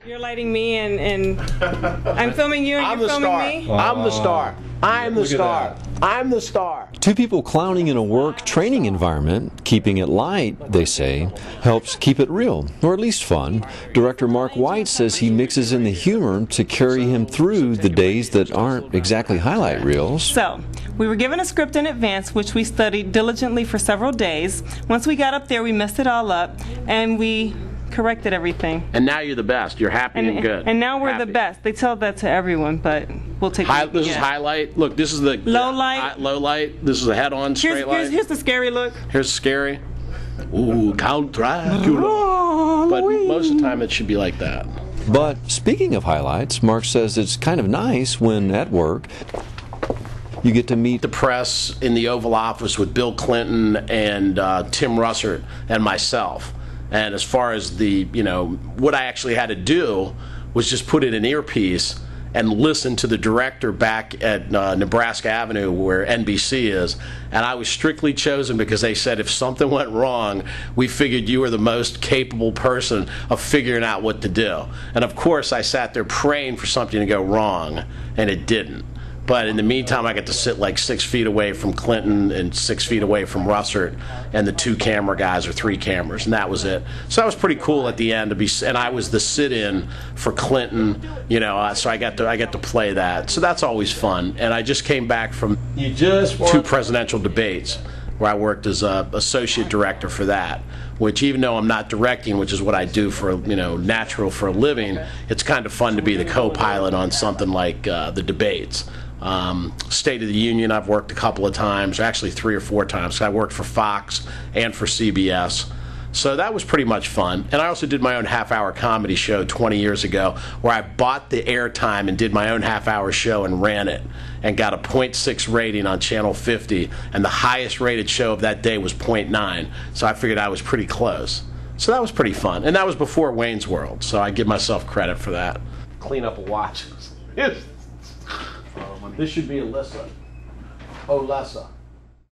You're lighting me, and I'm filming you, and you're filming me? I'm the star. I'm the star. I'm the star. Two people clowning in a work training environment, keeping it light, they say, helps keep it real, or at least fun. Director Mark White says he mixes in the humor to carry him through the days that aren't exactly highlight reels. So, we were given a script in advance, which we studied diligently for several days. Once we got up there, we messed it all up, and we corrected everything. And now you're the best. You're happy and good. And now we're the best. They tell that to everyone, but we'll take it. This is highlight. Look, this is the low light. Low light. This is a head-on straight light. Here's the scary look. Here's scary. Ooh, Count Dracula. But most of the time it should be like that. But speaking of highlights, Mark says it's kind of nice when at work you get to meet the press in the Oval Office with Bill Clinton and Tim Russert and myself. And as far as the, what I actually had to do was just put in an earpiece and listen to the director back at Nebraska Avenue where NBC is. And I was strictly chosen because they said if something went wrong, we figured you were the most capable person of figuring out what to do. And of course, I sat there praying for something to go wrong, and it didn't. But in the meantime, I got to sit like 6 feet away from Clinton and 6 feet away from Russert and the 2 camera guys or 3 cameras, and that was it. So that was pretty cool at the end to be. And I was the sit-in for Clinton, so I got to play that. So that's always fun. And I just came back from 2 presidential debates where I worked as a associate director for that. Which, even though I'm not directing, which is what I do for natural for a living, it's kind of fun to be the co-pilot on something like the debates. State of the Union, I've worked a couple of times, actually 3 or 4 times. I worked for Fox and for CBS. So that was pretty much fun. And I also did my own half-hour comedy show 20 years ago where I bought the airtime and did my own half-hour show and ran it and got a 0.6 rating on Channel 50, and the highest rated show of that day was 0.9. So I figured I was pretty close. So that was pretty fun. And that was before Wayne's World, so I give myself credit for that. Clean up a watch. This should be Alyssa. Olessa.